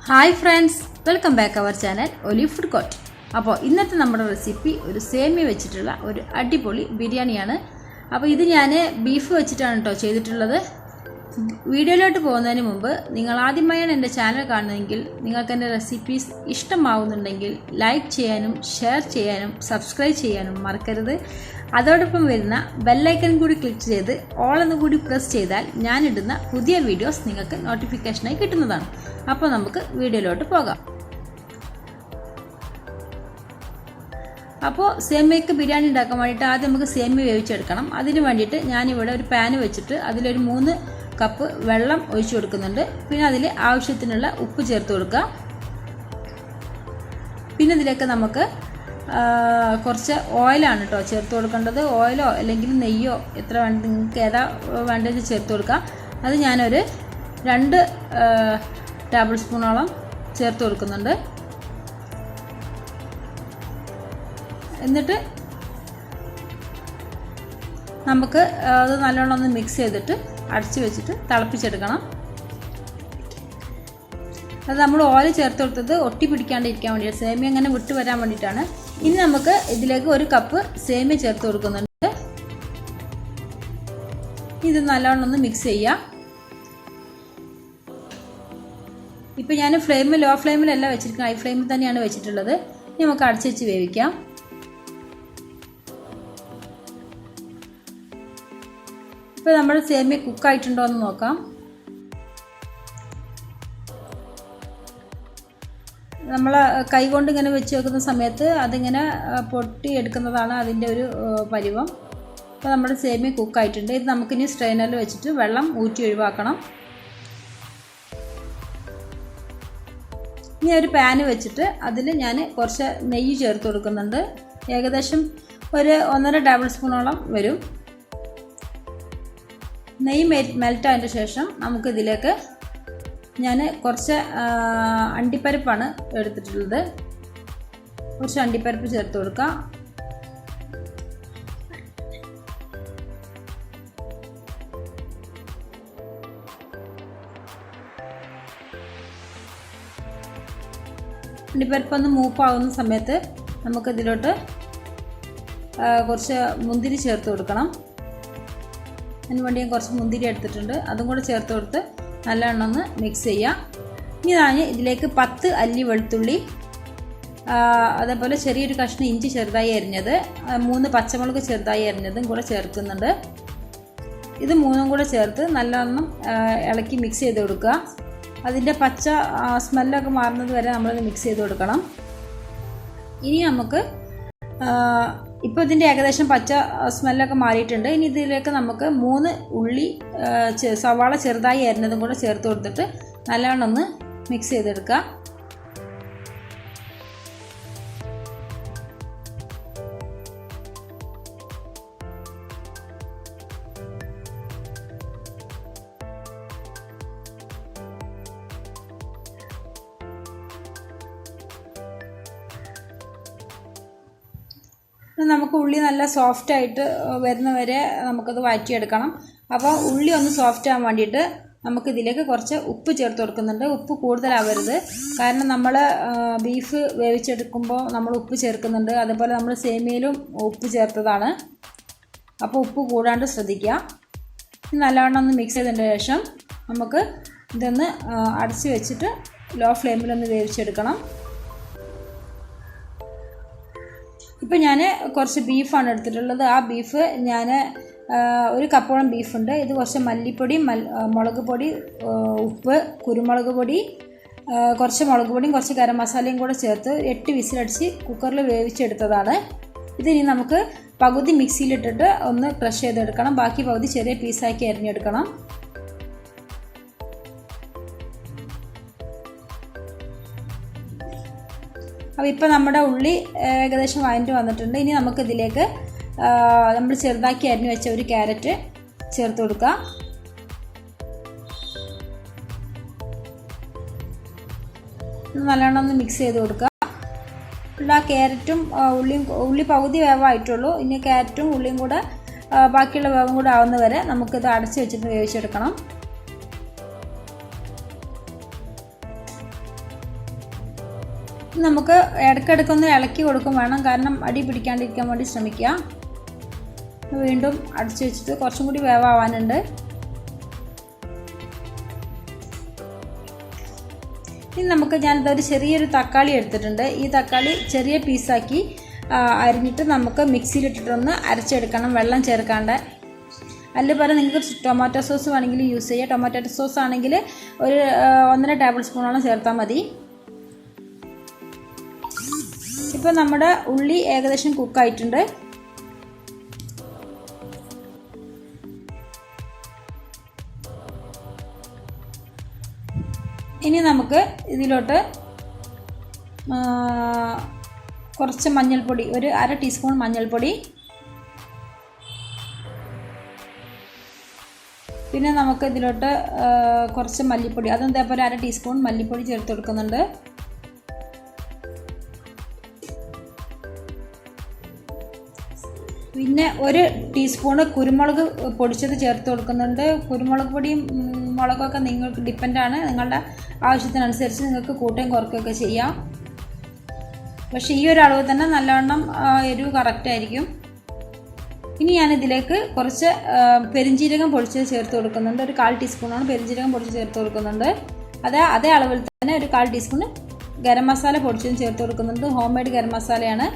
Hi friends, welcome back our channel Olive Food Court. അപ്പോൾ ഇന്നത്തെ നമ്മുടെ റെസിപ്പി ഒരു സേമിയ വെച്ചിട്ടുള്ള ഒരു അടിപൊളി ബിരിയാണിയാണ്. അപ്പോൾ ഇത് ഞാൻ ബീഫ് വെച്ചിട്ടാണ് ട്ടോ ചെയ്തിട്ടുള്ളത്. വീഡിയോയിലോട്ട് പോകുന്നതിന് മുമ്പ് നിങ്ങൾ ആദ്യമായാണ് എൻ്റെ ചാനൽ കാണുന്നതെങ്കിൽ നിങ്ങൾക്ക് എൻ്റെ റെസിപ്പീസ് ഇഷ്ടമാവുന്നുണ്ടെങ്കിൽ ലൈക്ക് ചെയ്യാനും ഷെയർ ചെയ്യാനും സബ്സ്ക്രൈബ് ചെയ്യാനും മറക്കരുത്. അതോടൊപ്പം വരുന്ന ബെൽ ഐക്കൺ കൂടി ക്ലിക്ക് ചെയ്ത് ഓൾ എന്ന് കൂടി പ്രസ് ചെയ്താൽ ഞാനിടുന്ന പുതിയ വീഡിയോസ് നിങ്ങൾക്ക് നോട്ടിഫിക്കേഷനായി കിട്ടുന്നതാണ്. അപ്പോൾ നമുക്ക് വീഡിയോയിലോട്ട് പോകാം. അപ്പോൾ സേമിയക്ക് ബിരിയാണി ഉണ്ടാക്കാൻ വേണ്ടിയിട്ട് ആദ്യം നമുക്ക് സേമിയ വേവിച്ചെടുക്കണം. അതിന് വേണ്ടിയിട്ട് ഞാനിവിടെ ഒരു പാന് വെച്ചിട്ട് അതിലൊരു 3 കപ്പ് വെള്ളം ഒഴിച്ചു കൊടുക്കുന്നുണ്ട്. പിന്നെ അതിൽ ആവശ്യത്തിനുള്ള ഉപ്പ് ചേർത്ത് കൊടുക്കുക. പിന്നെ ഇതിലേക്ക് നമുക്ക് കുറച്ച് ഓയിലാണ് കേട്ടോ ചേർത്ത് കൊടുക്കേണ്ടത്. ഓയിലോ അല്ലെങ്കിൽ നെയ്യോ എത്ര വേണ്ട നിങ്ങൾക്ക് ഏതാ വേണ്ടത് ചേർത്ത് കൊടുക്കുക. അത് ഞാനൊരു 2 ടേബിൾ സ്പൂണോളം ചേർത്ത് കൊടുക്കുന്നുണ്ട്. എന്നിട്ട് നമുക്ക് അത് നല്ലോണം ഒന്ന് മിക്സ് ചെയ്തിട്ട് അടച്ചു വെച്ചിട്ട് തിളപ്പിച്ചെടുക്കണം. അത് നമ്മൾ ഓയിൽ ചേർത്ത് കൊടുത്തത് ഒട്ടി പിടിക്കാണ്ടിരിക്കാൻ വേണ്ടിയിട്ട് സേമിയ അങ്ങനെ വിട്ട് വരാൻ വേണ്ടിയിട്ടാണ്. ഇനി നമുക്ക് ഇതിലേക്ക് 1 കപ്പ് സേമിയ ചേർത്ത് കൊടുക്കുന്നുണ്ട്. ഇത് നല്ലോണം ഒന്ന് മിക്സ് ചെയ്യാം. ഇപ്പം ഞാൻ ലോ ഫ്ലെയിമിലല്ല വെച്ചിരിക്കുന്നത്, ഹൈ ഫ്ലെയിമിൽ തന്നെയാണ് വെച്ചിട്ടുള്ളത്. ഇനി നമുക്ക് അടച്ചു വെച്ച് വേവിക്കാം. ഇപ്പോൾ നമ്മുടെ സേമിയ കുക്കായിട്ടുണ്ടോ എന്ന് നോക്കാം. നമ്മൾ കൈ കൊണ്ട് ഇങ്ങനെ വെച്ച് വെക്കുന്ന സമയത്ത് അതിങ്ങനെ പൊട്ടിയെടുക്കുന്നതാണ് അതിൻ്റെ ഒരു പരുവം. അപ്പോൾ നമ്മുടെ സേമിയ കുക്കായിട്ടുണ്ട്. ഇത് നമുക്കിനി സ്ട്രെയിനറിൽ വെച്ചിട്ട് വെള്ളം ഊറ്റി ഒഴിവാക്കണം. ഇനി ഒരു പാന് വെച്ചിട്ട് അതിൽ ഞാൻ കുറച്ച് നെയ്യ് ചേർത്ത് കൊടുക്കുന്നുണ്ട്. ഏകദേശം ഒരു 1.5 ടേബിൾ സ്പൂണോളം വരും. നെയ്യ് മെൽറ്റായതിൻ്റെ ശേഷം നമുക്കിതിലേക്ക് ഞാൻ കുറച്ച് അണ്ടിപ്പരിപ്പാണ് എടുത്തിട്ടുള്ളത്. കുറച്ച് അണ്ടിപ്പരിപ്പ് ചേർത്ത് കൊടുക്കാം. അണ്ടിപ്പരിപ്പൊന്ന് മൂപ്പാവുന്ന സമയത്ത് നമുക്കിതിലോട്ട് കുറച്ച് മുന്തിരി ചേർത്ത് കൊടുക്കണം. അതിന് വേണ്ടി ഞാൻ കുറച്ച് മുന്തിരി എടുത്തിട്ടുണ്ട്. അതും കൂടെ ചേർത്ത് കൊടുത്ത് നല്ലവണ്ണം ഒന്ന് മിക്സ് ചെയ്യാം. ഇനി ഞാൻ ഇതിലേക്ക് 10 അല്ലി വെളുത്തുള്ളി, അതേപോലെ ചെറിയൊരു കഷ്ണം ഇഞ്ചി ചെറുതായി അരിഞ്ഞത്, 3 പച്ചമുളക് ചെറുതായി അരിഞ്ഞതും കൂടെ ചേർക്കുന്നുണ്ട്. ഇത് 3ഉം കൂടെ ചേർത്ത് നല്ലവണ്ണം ഇളക്കി മിക്സ് ചെയ്ത് കൊടുക്കുക. അതിൻ്റെ പച്ച സ്മെല്ലൊക്കെ മാറുന്നത് വരെ നമ്മളത് മിക്സ് ചെയ്ത് കൊടുക്കണം. ഇനി നമുക്ക് ഇപ്പോൾ ഇതിൻ്റെ ഏകദേശം പച്ച സ്മെല്ലൊക്കെ മാറിയിട്ടുണ്ട്. ഇനി ഇതിലേക്ക് നമുക്ക് 3 ഉള്ളി സവാള ചെറുതായി അരിഞ്ഞതും കൂടെ ചേർത്ത് കൊടുത്തിട്ട് നല്ലവണ്ണം ഒന്ന് മിക്സ് ചെയ്തെടുക്കുക. നമുക്ക് ഉള്ളി നല്ല സോഫ്റ്റായിട്ട് വരുന്നവരെ നമുക്കത് വഴറ്റിയെടുക്കണം. അപ്പോൾ ഉള്ളി ഒന്ന് സോഫ്റ്റ് ആകാൻ വേണ്ടിയിട്ട് നമുക്കിതിലേക്ക് കുറച്ച് ഉപ്പ് ചേർത്ത് കൊടുക്കുന്നുണ്ട്. ഉപ്പ് കൂടുതലാവരുത്, കാരണം നമ്മൾ ബീഫ് വേവിച്ചെടുക്കുമ്പോൾ നമ്മൾ ഉപ്പ് ചേർക്കുന്നുണ്ട്. അതുപോലെ നമ്മൾ സേമിയയിലും ഉപ്പ് ചേർത്തതാണ്. അപ്പോൾ ഉപ്പ് കൂടാണ്ട് ശ്രദ്ധിക്കുക. നല്ലവണ്ണം ഒന്ന് മിക്സ് ചെയ്തതിന് ശേഷം നമുക്ക് ഇതൊന്ന് അടച്ച് വെച്ചിട്ട് ലോ ഫ്ലെയിമിലൊന്ന് വേവിച്ചെടുക്കണം. ഇപ്പോൾ ഞാൻ കുറച്ച് ബീഫാണ് എടുത്തിട്ടുള്ളത്. ആ ബീഫ് ഞാൻ 1 കപ്പോളം ബീഫുണ്ട്. ഇത് കുറച്ച് മല്ലിപ്പൊടി, മുളക് പൊടി, ഉപ്പ്, കുരുമുളക് പൊടി, കുറച്ച് മുളക് പൊടിയും കുറച്ച് ഗരം മസാലയും കൂടെ ചേർത്ത് 8 വിസിലടിച്ച് കുക്കറിൽ വേവിച്ചെടുത്തതാണ്. ഇതിനി നമുക്ക് പകുതി മിക്സിയിലിട്ടിട്ട് ഒന്ന് ക്രഷ് ചെയ്തെടുക്കണം. ബാക്കി പകുതി ചെറിയ പീസാക്കി അരിഞ്ഞെടുക്കണം. അപ്പോൾ ഇപ്പോൾ നമ്മുടെ ഉള്ളി ഏകദേശം വഴറ്റി വന്നിട്ടുണ്ട്. ഇനി നമുക്കിതിലേക്ക് നമ്മൾ ചെറുതാക്കി അരിഞ്ഞു വെച്ച ഒരു ക്യാരറ്റ് ചേർത്ത് കൊടുക്കുക. നല്ലോണം ഒന്ന് മിക്സ് ചെയ്ത് കൊടുക്കുക. ആ ക്യാരറ്റും ഉള്ളി പകുതി വേവായിട്ടുള്ളൂ. ഇനി ക്യാരറ്റും ഉള്ളിയും കൂടെ ബാക്കിയുള്ള വേവും കൂടെ ആവുന്നവരെ നമുക്കിത് അടച്ച് വെച്ചിട്ട് വേവിച്ചെടുക്കണം. നമുക്ക് ഇടയ്ക്കിടയ്ക്കൊന്ന് ഇളക്കി കൊടുക്കും വേണം, കാരണം അടി പിടിക്കാണ്ടിരിക്കാൻ വേണ്ടി ശ്രമിക്കുക. വീണ്ടും അടച്ചു വെച്ചിട്ട് കുറച്ചും കൂടി വേവാവാനുണ്ട്. ഇനി നമുക്ക് ഞാനിതൊരു ചെറിയൊരു തക്കാളി എടുത്തിട്ടുണ്ട്. ഈ തക്കാളി ചെറിയ പീസാക്കി അരിഞ്ഞിട്ട് നമുക്ക് മിക്സിയിലിട്ടിട്ടൊന്ന് അരച്ചെടുക്കണം, വെള്ളം ചേർക്കാണ്ട്. അതിൽ പോലെ നിങ്ങൾക്ക് ടൊമാറ്റോ സോസ് വേണമെങ്കിൽ യൂസ് ചെയ്യുക. ടൊമാറ്റോ സോസ് ആണെങ്കിൽ ഒരു 1.5 ടേബിൾ സ്പൂണോളം ചേർത്താൽ മതി. ഇപ്പോൾ നമ്മുടെ ഉള്ളി ഏകദേശം കുക്കായിട്ടുണ്ട്. ഇനി നമുക്ക് ഇതിലോട്ട് കുറച്ച് മഞ്ഞൾപ്പൊടി, ഒരു 1/2 ടീസ്പൂൺ മഞ്ഞൾപ്പൊടി, പിന്നെ നമുക്ക് ഇതിലോട്ട് കുറച്ച് മല്ലിപ്പൊടി, അതും ഇതേപോലെ 1/2 ടീസ്പൂൺ മല്ലിപ്പൊടി ചേർത്ത് കൊടുക്കുന്നുണ്ട്. പിന്നെ 1 ടീസ്പൂണ് കുരുമുളക് പൊടിച്ചത് ചേർത്ത് കൊടുക്കുന്നുണ്ട്. കുരുമുളക് പൊടിയും മുളകൊക്കെ നിങ്ങൾക്ക് ഡിപ്പെൻഡാണ്, നിങ്ങളുടെ ആവശ്യത്തിനനുസരിച്ച് നിങ്ങൾക്ക് കൂട്ടുകയും കുറയ്ക്കുകയൊക്കെ ചെയ്യാം. പക്ഷേ ഈ ഒരു അളവ് തന്നെ നല്ലവണ്ണം എരിവ് കറക്റ്റായിരിക്കും. ഇനി ഞാനിതിലേക്ക് കുറച്ച് പെരിഞ്ജീരകം പൊടിച്ചത് ചേർത്ത് കൊടുക്കുന്നുണ്ട്. ഒരു 1/4 ടീസ്പൂണാണ് പെരിഞ്ജീരകം പൊടിച്ച് ചേർത്ത് കൊടുക്കുന്നുണ്ട്. അതേ അളവിൽ തന്നെ ഒരു 1/4 ടീസ്പൂൺ ഗരം മസാല പൊടിച്ചതും ചേർത്ത് കൊടുക്കുന്നുണ്ട്. ഹോം മെയ്ഡ് ഗരം മസാലയാണ്.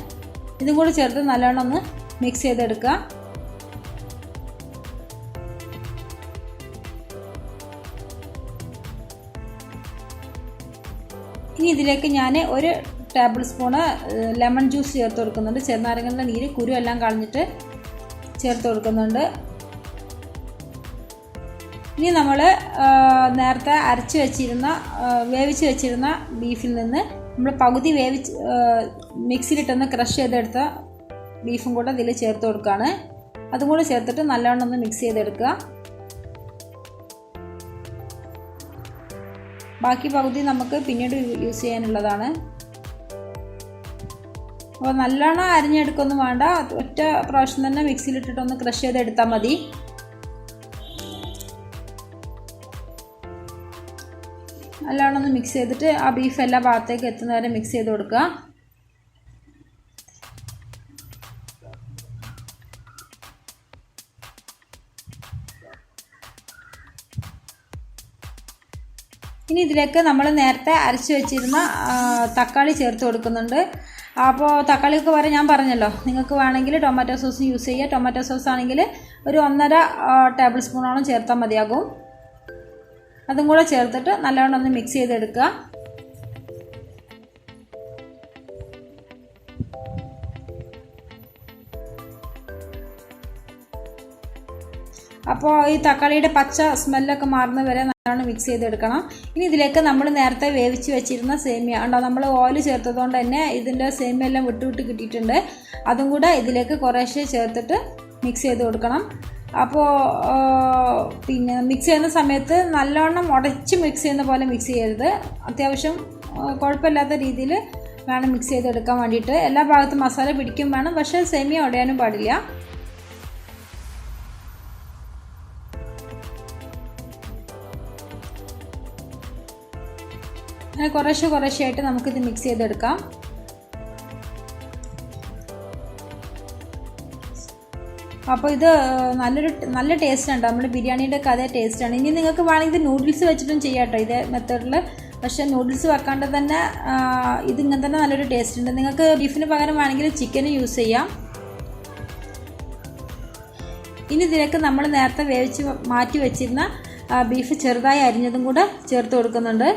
ഇതും കൂടി ചേർത്ത് നല്ലവണ്ണം ഒന്ന് മിക്സ് ചെയ്തെടുക്കുക. ഇനി ഇതിലേക്ക് ഞാൻ 1 ടേബിൾ സ്പൂണ് ലെമൺ ജ്യൂസ് ചേർത്ത് കൊടുക്കുന്നുണ്ട്. ചെറുനാരങ്ങയുടെ നീര് കുരു എല്ലാം കളഞ്ഞിട്ട് ചേർത്ത് കൊടുക്കുന്നുണ്ട്. ഇനി നമ്മൾ നേരത്തെ വേവിച്ച് വെച്ചിരുന്ന ബീഫിൽ നിന്ന് നമ്മൾ പകുതി മിക്സിയിലിട്ടൊന്ന് ക്രഷ് ചെയ്തെടുത്ത ബീഫും കൂടെ ഇതിൽ ചേർത്ത് കൊടുക്കുകയാണ്. അതും കൂടെ ചേർത്തിട്ട് നല്ലവണ്ണം ഒന്ന് മിക്സ് ചെയ്തെടുക്കുക. ബാക്കി പകുതി നമുക്ക് പിന്നീട് യൂസ് ചെയ്യാനുള്ളതാണ്. അപ്പോൾ നല്ലോണം അരിഞ്ഞെടുക്കൊന്നും വേണ്ട, ഒറ്റ പ്രാവശ്യം തന്നെ മിക്സിയിലിട്ടിട്ടൊന്ന് ക്രഷ് ചെയ്തെടുത്താൽ മതി. നല്ലോണം ഒന്ന് മിക്സ് ചെയ്തിട്ട് ആ ബീഫ് എല്ലാ ഭാഗത്തേക്ക് എത്തുന്ന വരെ മിക്സ് ചെയ്ത് കൊടുക്കുക. ഇനി ഇതിലേക്ക് നമ്മൾ നേരത്തെ അരച്ച് വെച്ചിരുന്ന തക്കാളി ചേർത്ത് കൊടുക്കുന്നുണ്ട്. അപ്പോൾ തക്കാളിക്ക് പകരം ഞാൻ പറഞ്ഞല്ലോ, നിങ്ങൾക്ക് വേണമെങ്കിൽ ടൊമാറ്റോ സോസ് യൂസ് ചെയ്യുക. ടൊമാറ്റോ സോസ് ആണെങ്കിൽ ഒരു 1.5 ടേബിൾ സ്പൂണോളം ചേർത്താൽ മതിയാകും. അതും കൂടെ ചേർത്തിട്ട് നല്ലവണ്ണം ഒന്ന് മിക്സ് ചെയ്തെടുക്കുക. അപ്പോൾ ഈ തക്കാളിയുടെ പച്ച സ്മെല്ലൊക്കെ മാറുന്ന വരെ നല്ലോണം മിക്സ് ചെയ്തെടുക്കണം. ഇനി ഇതിലേക്ക് നമ്മൾ നേരത്തെ വേവിച്ച് വെച്ചിരുന്ന സേമിയ ഉണ്ടോ, നമ്മൾ ഓയിൽ ചേർത്തതുകൊണ്ട് തന്നെ ഇതിൻ്റെ സേമിയ എല്ലാം വിട്ട് കിട്ടിയിട്ടുണ്ട്. അതും കൂടെ ഇതിലേക്ക് കുറേശ്ശെ ചേർത്തിട്ട് മിക്സ് ചെയ്ത് കൊടുക്കണം. അപ്പോൾ പിന്നെ മിക്സ് ചെയ്യുന്ന സമയത്ത് നല്ലോണം ഉടച്ച് മിക്സ് ചെയ്യുന്ന പോലെ മിക്സ് ചെയ്യരുത്. അത്യാവശ്യം കുഴപ്പമില്ലാത്ത രീതിയിൽ വേണം മിക്സ് ചെയ്തെടുക്കാൻ വേണ്ടിയിട്ട്. എല്ലാ ഭാഗത്തും മസാല പിടിക്കും വേണം, പക്ഷേ സേമിയ ഉടയാനും പാടില്ല. അങ്ങനെ കുറേശ്ശെയായിട്ട് നമുക്കിത് മിക്സ് ചെയ്തെടുക്കാം. അപ്പോൾ ഇത് നല്ല ടേസ്റ്റ് ഉണ്ട്. നമ്മുടെ ബിരിയാണീൻ്റെ ഒക്കെ അതേ ടേസ്റ്റാണ്. ഇനി നിങ്ങൾക്ക് വേണമെങ്കിൽ ഇത് നൂഡിൽസ് വെച്ചിട്ടും ചെയ്യാം കേട്ടോ, ഇതേ മെത്തേഡിൽ. പക്ഷേ നൂഡിൽസ് വെക്കാണ്ട് തന്നെ ഇതിങ്ങനെ തന്നെ നല്ലൊരു ടേസ്റ്റ് ഉണ്ട്. നിങ്ങൾക്ക് ബീഫിന് പകരം വേണമെങ്കിൽ ചിക്കൻ യൂസ് ചെയ്യാം. ഇനി ഇതിലേക്ക് നമ്മൾ നേരത്തെ വേവിച്ച് മാറ്റി വെച്ചിരുന്ന ബീഫ് ചെറുതായി അരിഞ്ഞതും കൂടെ ചേർത്ത് കൊടുക്കുന്നുണ്ട്.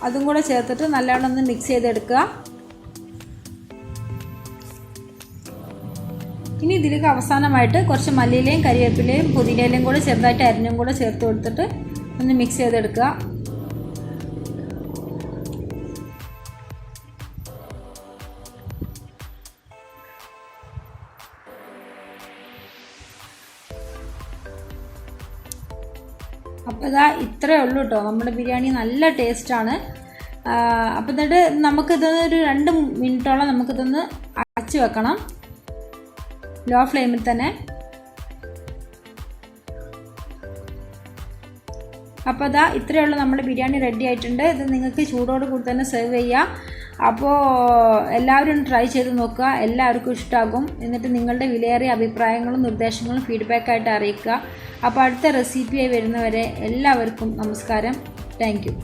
അതും കൂടെ ചേർത്തിട്ട് നല്ലവണ്ണം ഒന്ന് മിക്സ് ചെയ്തെടുക്കുക. ഇനി ഇതിലേക്ക് അവസാനമായിട്ട് കുറച്ച് മല്ലിയിലയും കരിവേപ്പിലയും പുതിനയിലയും കൂടെ ചെറുതായിട്ട് അരിഞ്ഞും കൂടെ ചേർത്ത് കൊടുത്തിട്ട് ഒന്ന് മിക്സ് ചെയ്തെടുക്കുക. അപ്പോൾ ഇതാ ഇത്രയേ ഉള്ളൂ കേട്ടോ, നമ്മുടെ ബിരിയാണി നല്ല ടേസ്റ്റാണ്. അപ്പോൾ എന്നിട്ട് നമുക്കിതൊന്ന് ഒരു 2 മിനിറ്റോളം നമുക്കിതൊന്ന് അടച്ച് വെക്കണം, ലോ ഫ്ലെയിമിൽ തന്നെ. അപ്പോൾ അതാ ഇത്രയേ ഉള്ളൂ, നമ്മുടെ ബിരിയാണി റെഡി ആയിട്ടുണ്ട്. ഇത് നിങ്ങൾക്ക് ചൂടോട് കൂടി തന്നെ സെർവ് ചെയ്യാം. അപ്പോൾ എല്ലാവരും ഒന്ന് ട്രൈ ചെയ്ത് നോക്കുക, എല്ലാവർക്കും ഇഷ്ടമാകും. എന്നിട്ട് നിങ്ങളുടെ വിലയേറിയ അഭിപ്രായങ്ങളും നിർദ്ദേശങ്ങളും ഫീഡ്ബാക്കായിട്ട് അറിയിക്കുക. അപ്പോൾ അടുത്ത റെസിപ്പിയായി വരുന്നവരെ എല്ലാവർക്കും നമസ്കാരം. Thank you.